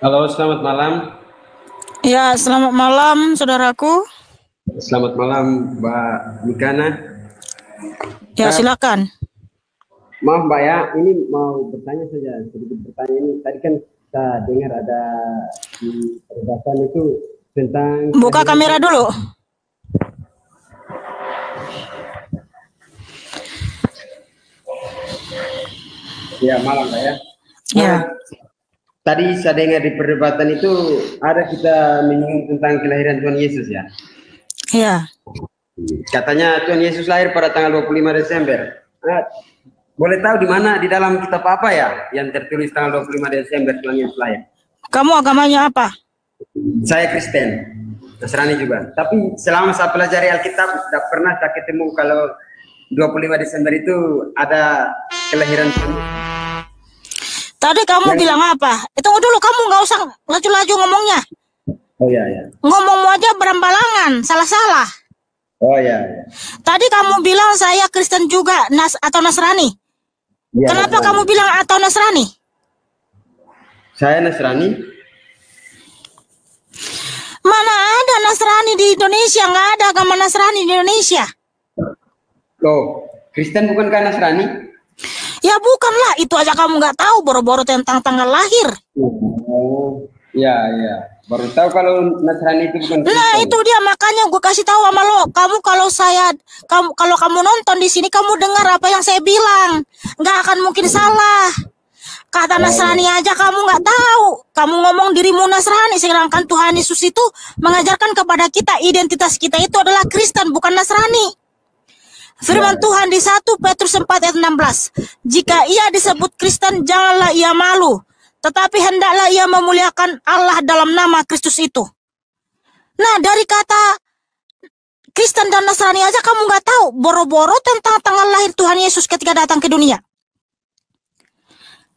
Halo, selamat malam. Ya, selamat malam, saudaraku. Selamat malam, Mbak Nikana. Ya, silakan. Maaf, Mbak ya, ini mau bertanya saja, sedikit bertanya ini. Tadi kan kita dengar ada di perdebatan itu tentang Buka kelahiran kamera Tuhan. dulu. Ya, malam, Mbak ya. Nah, Ya, tadi saya dengar di perdebatan itu ada kita menyinggung tentang kelahiran Tuhan Yesus ya. ya. Katanya Tuhan Yesus lahir pada tanggal 25 Desember. Nah, boleh tahu di mana di dalam kitab apa ya yang tertulis tanggal 25 Desember Tuhan Yesus lahir? Kamu agamanya apa? Saya Kristen, Nasrani juga. Tapi selama saya pelajari Alkitab, tidak pernah saya ketemu kalau 25 Desember itu ada kelahiran Tuhan. Tadi kamu Yang, bilang apa? Tunggu dulu, kamu nggak usah laju-laju ngomongnya. oh ya, ya. Ngomongmu aja berambalangan, salah-salah. Oh ya, ya. Tadi kamu bilang saya Kristen juga, atau Nasrani. Ya, Kenapa Nasrani. kamu bilang atau Nasrani? Saya Nasrani. Mana ada Nasrani di Indonesia? Nggak ada agama Nasrani di Indonesia. Oh, Kristen bukankah Nasrani? Ya bukanlah, itu aja kamu nggak tahu, boro-boro tentang tanggal lahir. Oh, ya, ya. Baru tahu kalau Nasrani itu bukan Nah Kristen. itu dia, makanya gue kasih tahu sama lo. Kalau kamu nonton di sini, kamu dengar apa yang saya bilang, nggak akan mungkin salah. Kata Oh, ya. Nasrani aja kamu nggak tahu. Kamu ngomong dirimu Nasrani, sedangkan Tuhan Yesus itu mengajarkan kepada kita identitas kita itu adalah Kristen, bukan Nasrani. Firman Ya. Tuhan di 1 Petrus 4 ayat 16. Jika ia disebut Kristen, janganlah ia malu, tetapi hendaklah ia memuliakan Allah dalam nama Kristus itu. Nah, dari kata Kristen dan Nasrani aja kamu nggak tahu, boro-boro tentang tanggal lahir Tuhan Yesus ketika datang ke dunia.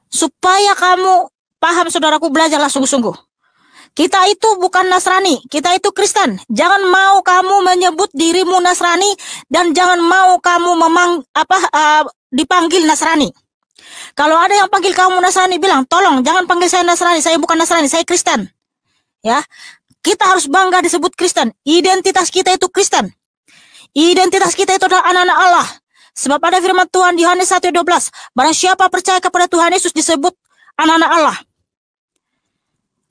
Supaya kamu paham, saudaraku, belajarlah sungguh-sungguh. Kita itu bukan Nasrani, kita itu Kristen. Jangan mau kamu menyebut dirimu Nasrani dan jangan mau kamu dipanggil Nasrani. Kalau ada yang panggil kamu Nasrani, bilang, tolong jangan panggil saya Nasrani, saya bukan Nasrani, saya Kristen. Ya, kita harus bangga disebut Kristen. Identitas kita itu Kristen. Identitas kita itu adalah anak-anak Allah. Sebab ada firman Tuhan di Yohanes 1:12. Barang siapa percaya kepada Tuhan Yesus disebut anak-anak Allah.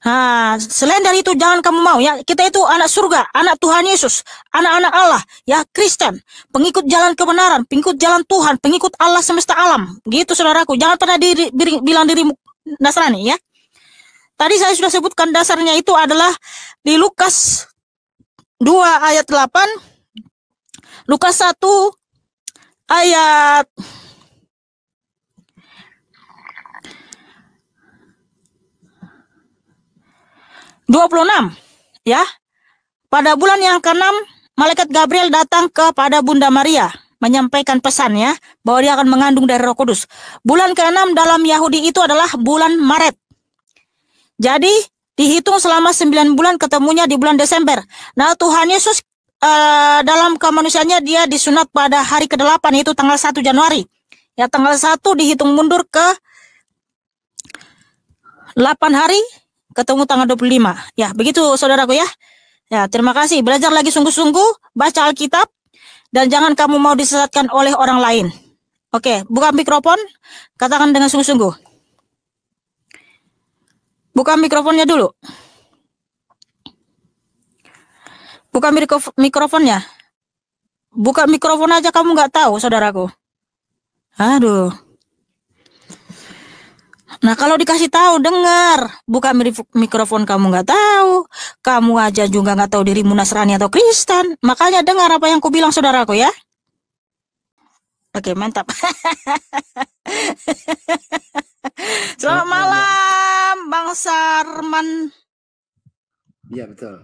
Nah, selain dari itu jangan kamu mau ya, kita itu anak surga, anak Tuhan Yesus, anak-anak Allah, ya Kristen, pengikut jalan kebenaran, pengikut jalan Tuhan, pengikut Allah semesta alam. Gitu saudaraku, jangan pernah bilang dirimu Nasrani ya. Tadi saya sudah sebutkan dasarnya itu adalah di Lukas 2 ayat 8, Lukas 1 ayat 26 ya. Pada bulan yang ke-6, malaikat Gabriel datang kepada Bunda Maria menyampaikan pesan ya, bahwa dia akan mengandung dari Roh Kudus. Bulan ke-6 dalam Yahudi itu adalah bulan Maret. Jadi dihitung selama 9 bulan, ketemunya di bulan Desember. Nah, Tuhan Yesus dalam kemanusiaannya dia disunat pada hari ke-8, yaitu tanggal 1 Januari. Ya, tanggal 1 dihitung mundur ke 8 hari, ketemu tanggal 25. Ya, begitu saudaraku ya. Ya, terima kasih. Belajar lagi sungguh-sungguh, baca Alkitab, dan jangan kamu mau disesatkan oleh orang lain. Oke, buka mikrofon, katakan dengan sungguh-sungguh. Buka mikrofonnya dulu. Buka mikrofonnya. Buka mikrofon aja kamu nggak tahu, saudaraku. Aduh. Nah, kalau dikasih tahu, dengar. Buka mikrofon kamu nggak tahu. Kamu aja juga nggak tahu dirimu Nasrani atau Kristen. Makanya dengar apa yang ku bilang, saudaraku ya. Oke, mantap. Selamat malam, Bang Sarman. Iya, betul.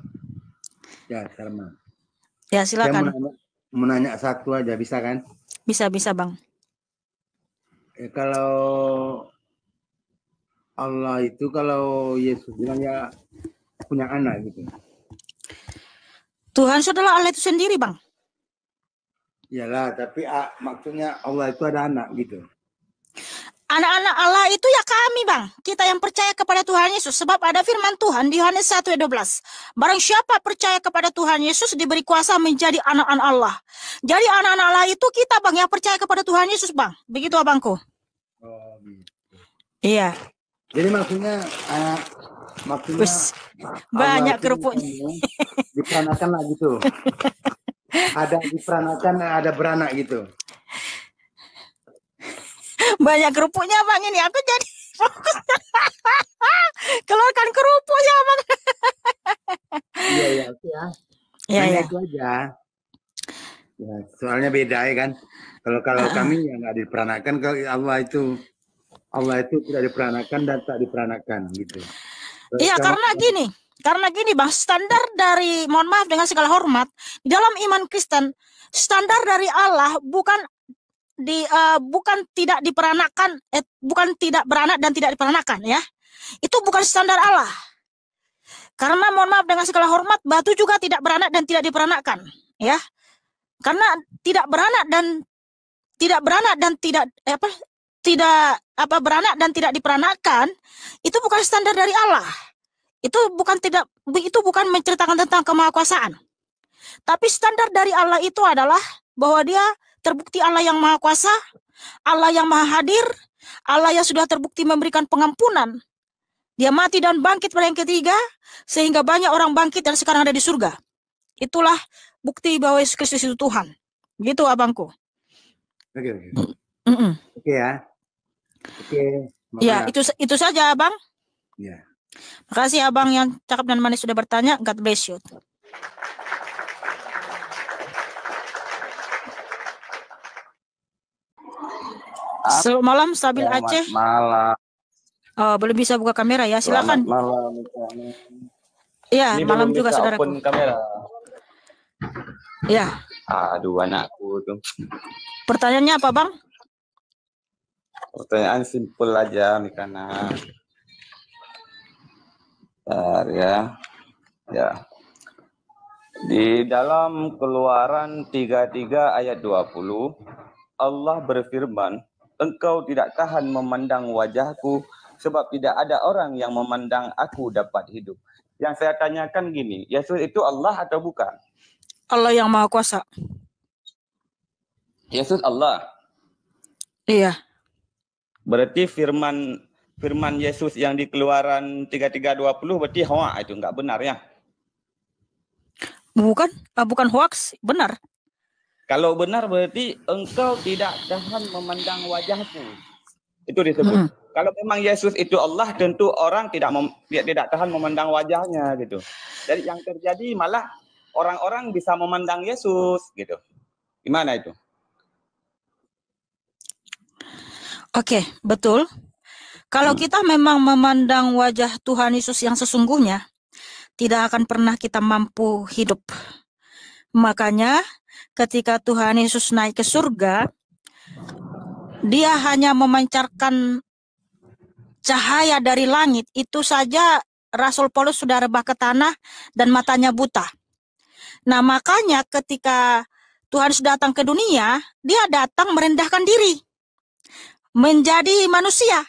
Ya, Sarman. Ya, silakan. Saya mau nanya satu aja, bisa kan? Bisa, Bang. Kalau Allah itu, kalau Yesus bilang ya punya anak gitu. Tuhan adalah Allah itu sendiri, Bang. Iyalah, tapi maksudnya Allah itu ada anak gitu. Anak-anak Allah itu ya kami, Bang. Kita yang percaya kepada Tuhan Yesus. Sebab ada firman Tuhan di Yohanes 1 ayat 12. Barang siapa percaya kepada Tuhan Yesus diberi kuasa menjadi anak-anak Allah. Jadi anak-anak Allah itu kita, Bang, yang percaya kepada Tuhan Yesus, Bang. Begitu, Abangku. Oh, gitu. Iya. Jadi maksudnya Wis, banyak Allah itu kerupuknya. diperanakan lah gitu. Ada diperanakan, ada beranak gitu. Banyak kerupuknya, Bang, ini. Aku jadi fokus. Keluarkan kerupuknya, Bang. Iya, iya, oke ya. Iya, Hanya iya. itu aja. Ya, soalnya beda ya kan. Kalau kami yang nggak diperanakan, kalau Allah itu tidak diperanakan dan tak diperanakan gitu. Iya, karena gini, Bang, standar dari, mohon maaf dengan segala hormat, di dalam iman Kristen, standar dari Allah bukan tidak diperanakan, bukan tidak beranak dan tidak diperanakan, ya. Itu bukan standar Allah. Karena mohon maaf dengan segala hormat, batu juga tidak beranak dan tidak diperanakkan, ya. Karena tidak beranak dan tidak beranak dan tidak diperanakkan, itu bukan standar dari Allah. Itu bukan menceritakan tentang kemahakuasaan. Tapi standar dari Allah itu adalah bahwa dia terbukti Allah yang maha kuasa, Allah yang maha hadir, Allah yang sudah terbukti memberikan pengampunan. Dia mati dan bangkit pada yang ketiga, sehingga banyak orang bangkit dan sekarang ada di surga. Itulah bukti bahwa Yesus Kristus itu Tuhan. Gitu, Abangku. Oke. Mm-mm. Oke ya. Oke. Ya, itu saja, Abang. Ya. Makasih Abang yang cakap dan manis sudah bertanya. God bless you. Selamat malam, Stabil Aceh. Malam. Oh, belum bisa buka kamera ya, silakan. Malam. Ya, Ini malam belum juga bisa saudaraku. open kamera. Ya. Aduh, anakku tuh. Pertanyaannya apa, Bang? Pertanyaan simpel aja, Mikana. Bentar ya. Ya. Di dalam Keluaran 33 ayat 20, Allah berfirman, "Engkau tidak tahan memandang wajahku, sebab tidak ada orang yang memandang aku dapat hidup." Yang saya tanyakan gini, Yesus itu Allah atau bukan? Allah yang Maha Kuasa. Yesus Allah. Iya. Berarti firman Yesus yang di Keluaran 33:20 berarti hoa itu enggak benar ya? Bukan hoax, benar. Kalau benar berarti engkau tidak tahan memandang wajahku. Itu disebut. Kalau memang Yesus itu Allah, tentu orang tidak tahan memandang wajahnya gitu. Jadi yang terjadi malah orang-orang bisa memandang Yesus gitu. Gimana itu? Oke, betul. Kalau kita memang memandang wajah Tuhan Yesus yang sesungguhnya, tidak akan pernah kita mampu hidup. Makanya ketika Tuhan Yesus naik ke surga, dia hanya memancarkan cahaya dari langit. Itu saja Rasul Paulus sudah rebah ke tanah dan matanya buta. Nah, makanya ketika Tuhan Yesus datang ke dunia, dia datang merendahkan diri, menjadi manusia,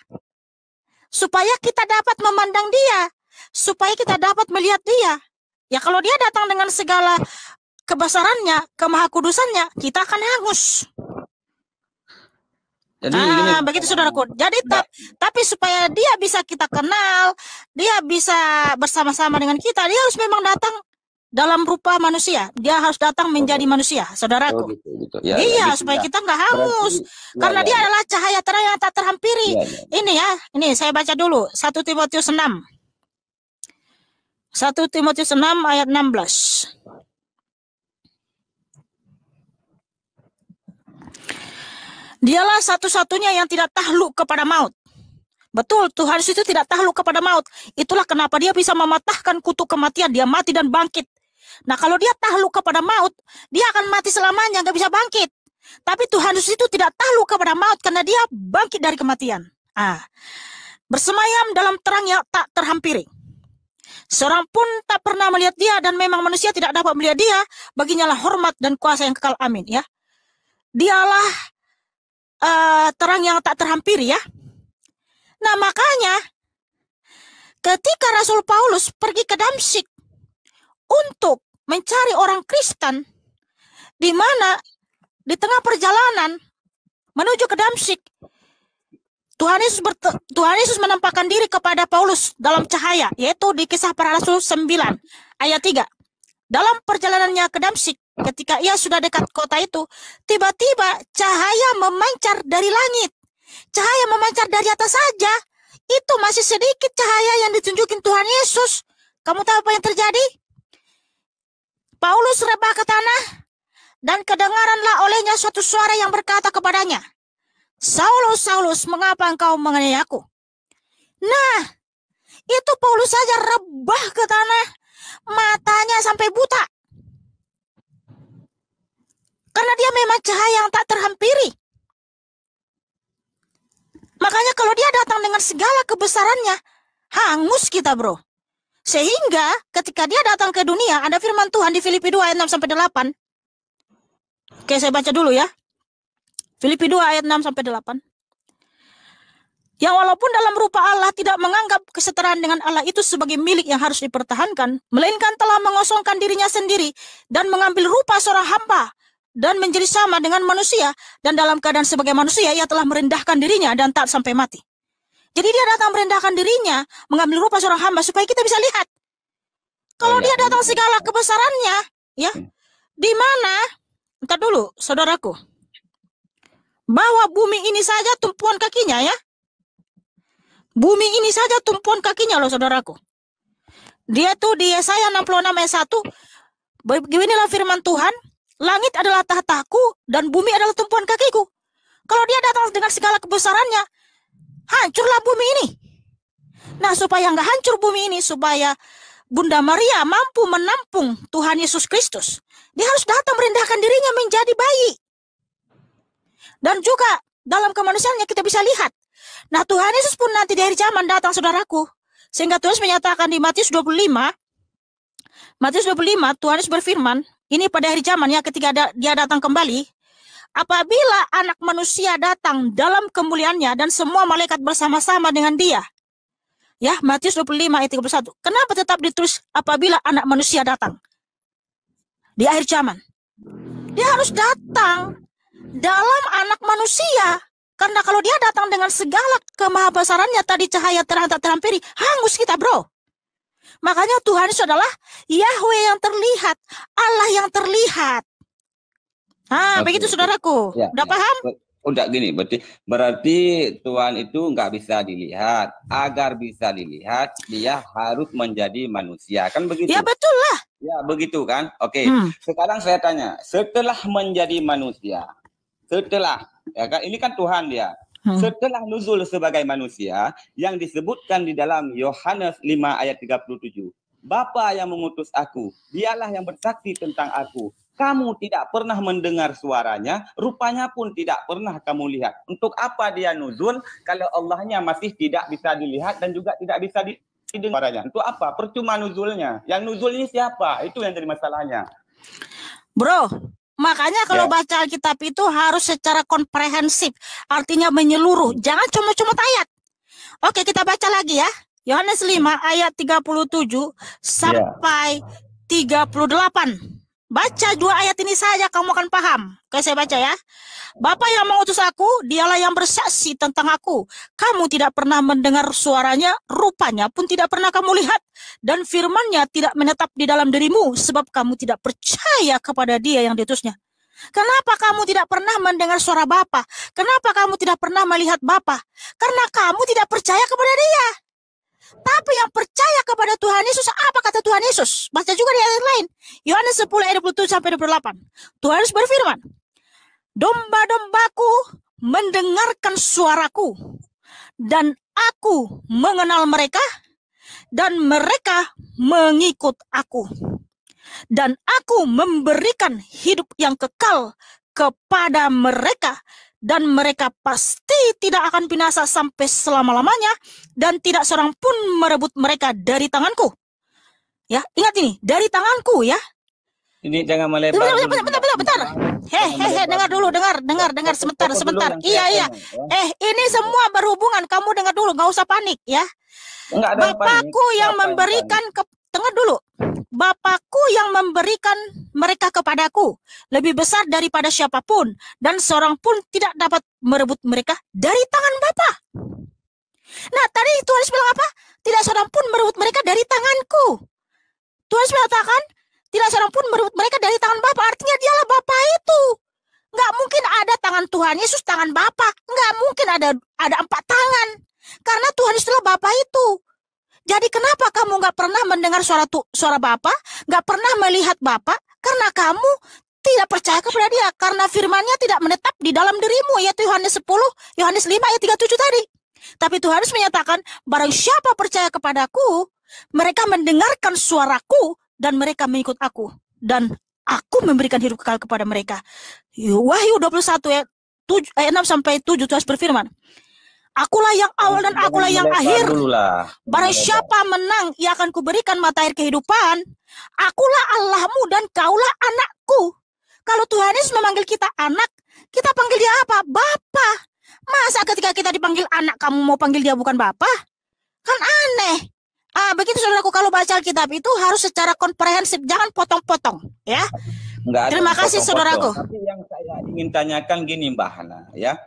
supaya kita dapat memandang dia, supaya kita dapat melihat dia. Ya, kalau dia datang dengan segala kebesarannya, kemahakudusannya, kita akan hangus. Jadi gini, begitu saudaraku. Jadi tapi supaya dia bisa kita kenal, dia bisa bersama-sama dengan kita, dia harus memang datang dalam rupa manusia. Dia harus datang menjadi manusia, saudaraku. gitu. Ya, iya, gitu, supaya kita nggak hangus. Karena dia adalah cahaya terang yang tak terhampiri. Ini saya baca dulu 1 Timotius 6. 1 Timotius 6 ayat 16. Dialah satu-satunya yang tidak takluk kepada maut. Betul, Tuhan itu tidak takluk kepada maut. Itulah kenapa dia bisa mematahkan kutuk kematian. Dia mati dan bangkit. Nah, kalau dia takluk kepada maut, dia akan mati selamanya, nggak bisa bangkit. Tapi Tuhan itu tidak takluk kepada maut karena dia bangkit dari kematian. Bersemayam dalam terang yang tak terhampiri. Seorang pun tak pernah melihat dia, dan memang manusia tidak dapat melihat dia. Baginya lah hormat dan kuasa yang kekal. Amin. Ya, dialah terang yang tak terhampiri, ya. Nah, makanya ketika Rasul Paulus pergi ke Damsyik untuk mencari orang Kristen, di mana di tengah perjalanan menuju ke Damsyik, Tuhan Yesus menampakkan diri kepada Paulus dalam cahaya, yaitu di Kisah Para Rasul 9 ayat 3. Dalam perjalanannya ke Damsyik, ketika ia sudah dekat kota itu, tiba-tiba cahaya memancar dari langit. Cahaya memancar dari atas saja. Itu masih sedikit cahaya yang ditunjukin Tuhan Yesus. Kamu tahu apa yang terjadi? Paulus rebah ke tanah, dan kedengaranlah olehnya suatu suara yang berkata kepadanya, Saulus, Saulus, mengapa engkau menganiaya aku? Nah, itu Paulus saja rebah ke tanah, matanya sampai buta. Karena dia memang cahaya yang tak terhampiri. Makanya kalau dia datang dengan segala kebesarannya, hangus kita, bro. Sehingga ketika dia datang ke dunia, ada firman Tuhan di Filipi 2 ayat 6-8. Oke, saya baca dulu ya. Filipi 2 ayat 6-8. Yang walaupun dalam rupa Allah tidak menganggap kesetaraan dengan Allah itu sebagai milik yang harus dipertahankan, melainkan telah mengosongkan dirinya sendiri dan mengambil rupa seorang hamba dan menjadi sama dengan manusia, dan dalam keadaan sebagai manusia ia telah merendahkan dirinya dan taat sampai mati. Jadi dia datang merendahkan dirinya, mengambil rupa seorang hamba supaya kita bisa lihat. Kalau dia datang segala kebesarannya, ya, di mana? Entar dulu, saudaraku. Bahwa bumi ini saja tumpuan kakinya, ya. Bumi ini saja tumpuan kakinya loh, saudaraku. Dia tuh di Yesaya 66 ayat 1. Beginilah firman Tuhan, langit adalah tahtaku dan bumi adalah tumpuan kakiku. Kalau dia datang dengan segala kebesarannya, hancurlah bumi ini. Nah, supaya nggak hancur bumi ini, supaya Bunda Maria mampu menampung Tuhan Yesus Kristus, dia harus datang merendahkan dirinya menjadi bayi. Dan juga dalam kemanusiaannya kita bisa lihat. Nah, Tuhan Yesus pun nanti di akhir zaman datang, saudaraku. Sehingga Tuhan Yesus menyatakan di Matius 25, Tuhan Yesus berfirman, ini pada akhir zaman ya, ketika dia datang kembali, apabila anak manusia datang dalam kemuliaannya dan semua malaikat bersama-sama dengan dia. Ya, Matius 25 ayat 31. Kenapa tetap ditulis apabila anak manusia datang? Di akhir zaman. Dia harus datang dalam anak manusia. Karena kalau dia datang dengan segala kemahabesarannya tadi cahaya terang tak terhampiri, hangus kita, bro. Makanya Tuhan itu adalah Yahweh yang terlihat, Allah yang terlihat. Begitu saudaraku. Ya, udah paham? Udah gini, berarti Tuhan itu nggak bisa dilihat. Agar bisa dilihat, dia harus menjadi manusia, kan begitu? Ya betul lah. Ya begitu kan. Oke. Sekarang saya tanya, setelah menjadi manusia, setelah ya kan, ini kan Tuhan dia. Setelah nuzul sebagai manusia yang disebutkan di dalam Yohanes 5 ayat 37. Bapa yang mengutus aku, dialah yang bersaksi tentang aku. Kamu tidak pernah mendengar suaranya, rupanya pun tidak pernah kamu lihat. Untuk apa dia nuzul kalau Allahnya masih tidak bisa dilihat dan juga tidak bisa didengar suaranya? Untuk apa? Percuma nuzulnya. Yang nuzul ini siapa? Itu yang jadi masalahnya. Bro, makanya kalau baca Alkitab itu harus secara komprehensif, artinya menyeluruh. Jangan cuma-cuma ayat. Oke, kita baca lagi ya. Yohanes 5 ayat 37 sampai 38. Baca 2 ayat ini saja kamu akan paham. Oke, saya baca ya. Bapa yang mengutus aku, dialah yang bersaksi tentang aku. Kamu tidak pernah mendengar suaranya, rupanya pun tidak pernah kamu lihat. Dan firman-Nya tidak menetap di dalam dirimu, sebab kamu tidak percaya kepada Dia yang diutusnya. Kenapa kamu tidak pernah mendengar suara Bapa? Kenapa kamu tidak pernah melihat Bapa? Karena kamu tidak percaya kepada Dia. Tapi yang percaya kepada Tuhan Yesus, apa kata Tuhan Yesus? Baca juga di ayat lain. Yohanes 10 ayat 27 sampai 28. Tuhan Yesus berfirman, domba-dombaku mendengarkan suaraku, dan aku mengenal mereka, dan mereka mengikut aku. Dan aku memberikan hidup yang kekal kepada mereka, dan mereka pasti tidak akan binasa sampai selama-lamanya, dan tidak seorang pun merebut mereka dari tanganku. Ya, ingat ini, dari tanganku ya. Ini jangan melebar Bentar, dulu. bentar. Hehehe, dengar sebentar. Iya. Ini semua berhubungan. Kamu dengar dulu, nggak usah panik ya. Enggak ada Bapakku yang memberikan dengar dulu. Bapakku yang memberikan mereka kepadaku lebih besar daripada siapapun, dan seorang pun tidak dapat merebut mereka dari tangan Bapa. Nah, tadi Tuhan bilang apa? Tidak seorang pun merebut mereka dari tanganku. Tuhan mengatakan tidak seorang pun merebut mereka dari tangan Bapa. Artinya dialah Bapa itu. Nggak mungkin ada tangan Tuhan Yesus, tangan Bapa. Nggak mungkin ada 4 tangan. Karena Tuhan Yesus adalah Bapa itu. Jadi kenapa kamu nggak pernah mendengar suara Bapa, nggak pernah melihat Bapa? Karena kamu tidak percaya kepada Dia. Karena firman-Nya tidak menetap di dalam dirimu, yaitu Yohanes 10, Yohanes 5 ayat 37 tadi. Tapi Tuhan Yesus menyatakan, barang siapa percaya kepadaku, mereka mendengarkan suaraku dan mereka mengikut aku, dan aku memberikan hidup kekal kepada mereka. Wahyu 21 ayat 6 sampai 7 Tuhan berfirman, akulah yang awal dan akulah yang akhir. Barang siapa menang, ia akan kuberikan mata air kehidupan. Akulah Allahmu dan kaulah anakku. Kalau Tuhan Yesus memanggil kita anak, kita panggil Dia apa? Bapa. Masa ketika kita dipanggil anak, kamu mau panggil Dia bukan Bapa? Kan aneh. Begitu saudaraku, kalau baca Alkitab itu harus secara komprehensif, jangan potong-potong, ya. Terima kasih saudaraku. Tapi yang saya ingin tanyakan gini Mbak Hana, ya.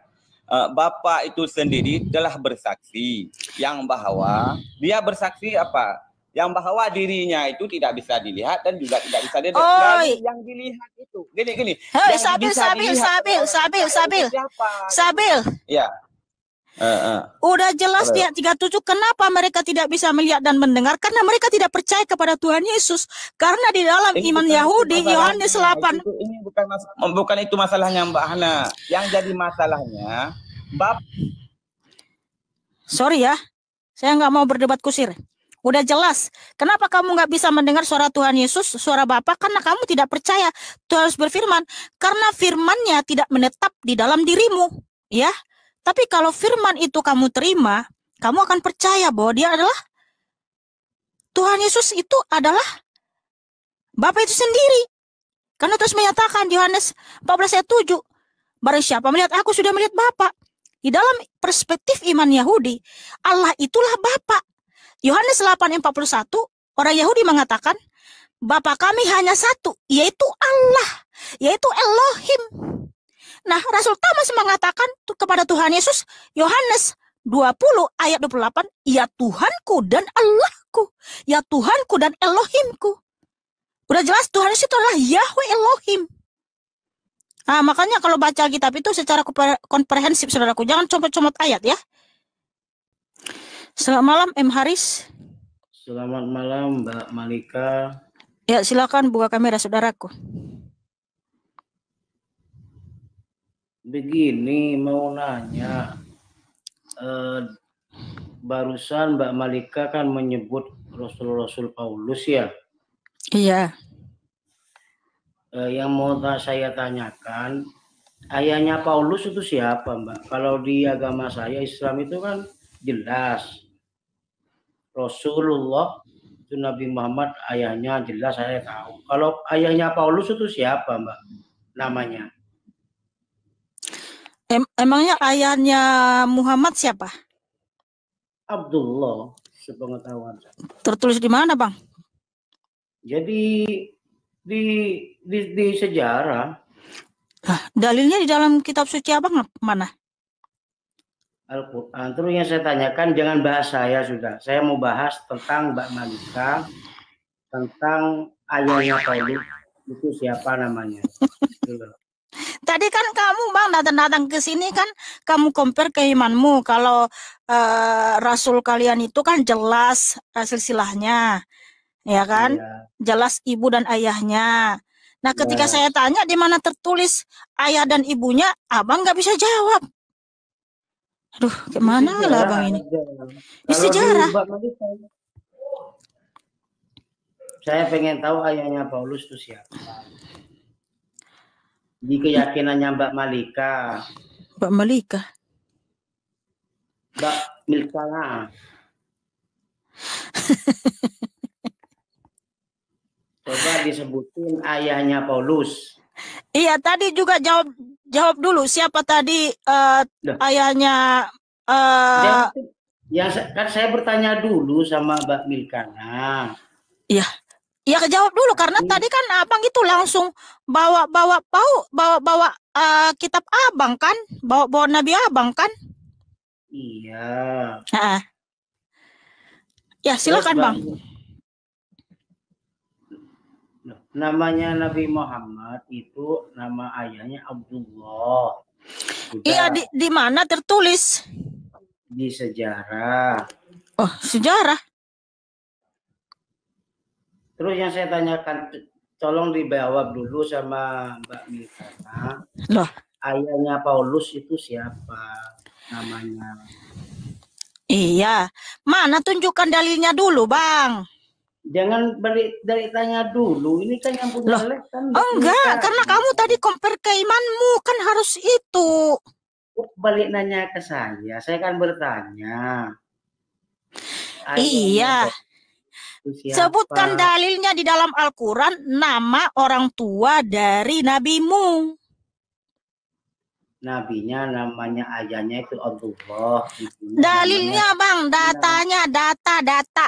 Bapak itu sendiri telah bersaksi yang bahwa dia bersaksi apa? Yang bahwa dirinya itu tidak bisa dilihat dan juga tidak bisa dilihat. Yang dilihat itu gini. Sabil. Ya. Udah jelas di ayat 37 kenapa mereka tidak bisa melihat dan mendengar, karena mereka tidak percaya kepada Tuhan Yesus. Karena di dalam iman Yahudi Yohanes 8 ini bukan itu masalahnya Mbak Hana. Yang jadi masalahnya sorry ya, saya nggak mau berdebat kusir. Udah jelas kenapa kamu nggak bisa mendengar suara Tuhan Yesus, suara Bapa, karena kamu tidak percaya. Tuhan berfirman, karena firman-Nya tidak menetap di dalam dirimu, ya. Tapi kalau firman itu kamu terima, kamu akan percaya bahwa Dia adalah Tuhan Yesus, itu adalah Bapa itu sendiri. Karena terus menyatakan Yohanes 14 ayat 7, barang siapa melihat aku sudah melihat Bapa. Di dalam perspektif iman Yahudi, Allah itulah Bapa. Yohanes 8:41, orang Yahudi mengatakan, Bapa kami hanya satu, yaitu Allah, yaitu Elohim. Nah, Rasul Thomas mengatakan kepada Tuhan Yesus, Yohanes 20 ayat 28, ya Tuhanku dan Allahku, ya Tuhanku dan Elohimku. Udah jelas Tuhan Yesus itu adalah Yahweh Elohim. Makanya kalau baca Alkitab itu secara komprehensif saudaraku, jangan comot-comot ayat ya. Selamat malam M. Haris. Selamat malam Mbak Malika. Ya, silakan buka kamera saudaraku. Begini, mau nanya, barusan Mbak Malika kan menyebut Rasul Paulus ya? Iya. Yang mau saya tanyakan, ayahnya Paulus itu siapa Mbak? Kalau di agama saya Islam itu kan jelas Rasulullah itu Nabi Muhammad, ayahnya jelas saya tahu. Kalau ayahnya Paulus itu siapa Mbak namanya? Emangnya ayahnya Muhammad siapa? Abdullah, sepengetahuan saya. Tertulis di mana, Bang? Jadi di sejarah. Dalilnya di dalam kitab suci Abang mana? Al-Quran. Terus yang saya tanyakan, jangan bahas saya sudah. Saya mau bahas tentang Mbak Malika, tentang ayahnya Paulus itu siapa namanya. Tadi kan kamu Bang datang ke sini kan kamu compare ke imanmu. Kalau Rasul kalian itu kan jelas silsilahnya, ya kan? Iya. Jelas ibu dan ayahnya. Nah ketika saya tanya di mana tertulis ayah dan ibunya, Abang nggak bisa jawab. Aduh, gimana lah Bang ini? Di sejarah. Saya pengen tahu ayahnya Paulus itu siapa. Di keyakinannya Mbak Malika. Mbak Malika. Mbak Milkana. Coba disebutin ayahnya Paulus. Iya, tadi juga jawab dulu siapa tadi ayahnya Kan saya bertanya dulu sama Mbak Milkana. Iya. Ya kejawab dulu karena tadi kan abang itu langsung bawa kitab abang kan, bawa Nabi abang kan. Iya. Ya silakan bang. Namanya Nabi Muhammad itu nama ayahnya Abdullah. Iya, di mana tertulis? Di sejarah. Oh, sejarah. Terus yang saya tanyakan, tolong dijawab dulu sama Mbak Milkana. Loh. Ayahnya Paulus itu siapa namanya? Iya. Mana tunjukkan dalilnya dulu, Bang. Jangan balik dari tanya dulu. Ini kan yang punya les kan. Enggak, karena kamu tadi compare ke imanmu kan harus itu. Balik nanya ke saya kan bertanya. Iya. Sebutkan dalilnya di dalam Al-Quran nama orang tua dari nabimu. Nabinya namanya ayahnya itu Abdullah. Dalilnya bang, datanya data.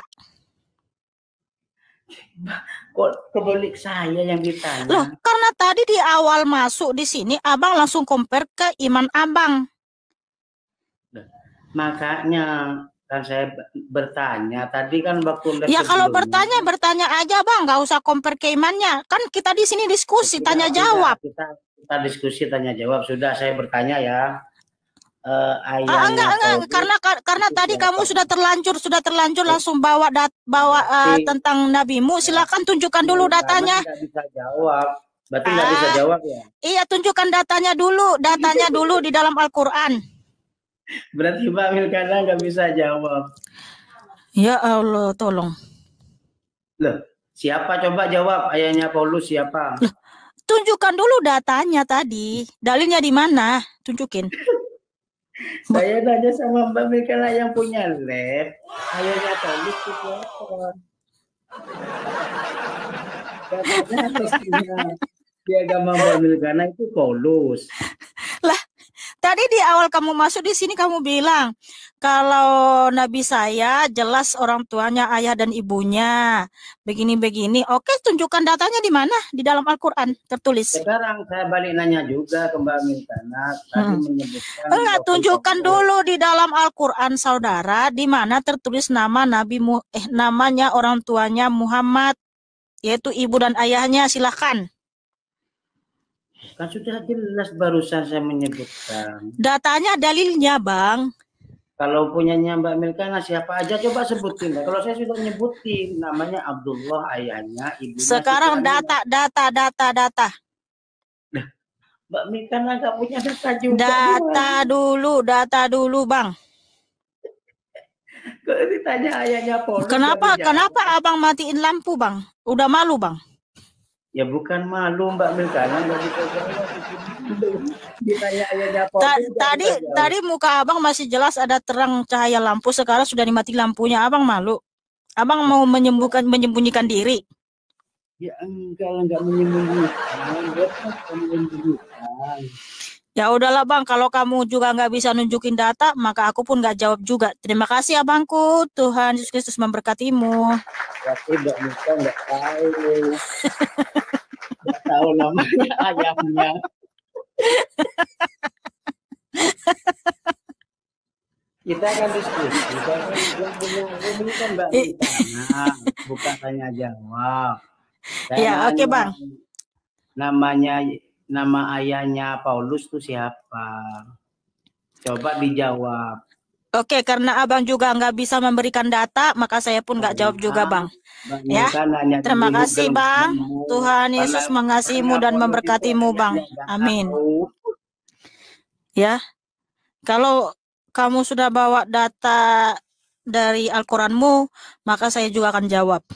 Kok kebalik saya yang ditanya? Loh, karena tadi di awal masuk di sini abang langsung compare ke iman abang. Makanya kan saya bertanya tadi kan waktu ya kalau bertanya aja bang, nggak usah compare ke imannya. Kan kita di sini diskusi tanya jawab. Kita diskusi tanya jawab sudah. Saya bertanya ya. Enggak, karena tadi kamu sudah terlanjur langsung bawa tentang nabimu. Silakan tunjukkan dulu datanya. Nggak bisa jawab. Berarti nggak bisa jawab ya? Iya, tunjukkan datanya dulu di dalam Al-Quran. Berarti Mbak Milkana nggak bisa jawab. Ya Allah, tolong. Loh, siapa coba jawab? Ayahnya Paulus siapa? Loh, tunjukkan dulu datanya tadi. Dalilnya di mana? Tunjukin. Saya nanya sama Mbak Milkana yang punya lab. Ayahnya Paulus siapa? Katanya di agama Mbak Milkana itu Paulus. Lah, tadi di awal kamu masuk di sini kamu bilang kalau Nabi saya jelas orang tuanya ayah dan ibunya begini. Oke, tunjukkan datanya di mana di dalam Al-Quran tertulis. Sekarang saya balik nanya juga ke Mbak Milkana tadi menyebutkan. Enggak, tunjukkan dulu di dalam Al-Quran saudara di mana tertulis nama namanya orang tuanya Muhammad, yaitu ibu dan ayahnya. Silahkan. Kan sudah jelas barusan saya menyebutkan. Datanya, dalilnya bang. Kalau punyanya Mbak Milkana siapa aja coba sebutin. Kalau saya sudah nyebutin namanya Abdullah ayahnya, ibunya. Sekarang data. Nah, Mbak Milkana nggak punya data juga. Data dulu bang. Kalau ditanya ayahnya Paulus. Kenapa abang matiin lampu bang? Udah malu bang? Ya bukan malu Mbak Milkana, nggak bisa jawab. Ditanya ayahnya Paulus. Tadi muka abang masih jelas ada terang cahaya lampu, sekarang sudah dimati lampunya. Abang malu? Abang mau menyembunyikan diri? Ya enggak menyembunyikan. Ya udahlah bang, kalau kamu juga nggak bisa nunjukin data, maka aku pun nggak jawab juga. Terima kasih abangku, Tuhan Yesus Kristus memberkatimu. Tapi Mbak Milka nggak tahu. Nggak tahu namanya ayahnya. Kita akan diskusi. Kita yang punya ini kan Mbak Milka, bukan tanya jawab. Ya oke bang. Nama ayahnya Paulus itu siapa? Coba dijawab. Oke, karena abang juga nggak bisa memberikan data, maka saya pun nggak jawab juga bang. Ya, terima kasih bang. Tuhan Yesus mengasihimu dan memberkatimu bang. Amin. Ya, kalau kamu sudah bawa data dari Al-Quranmu, maka saya juga akan jawab.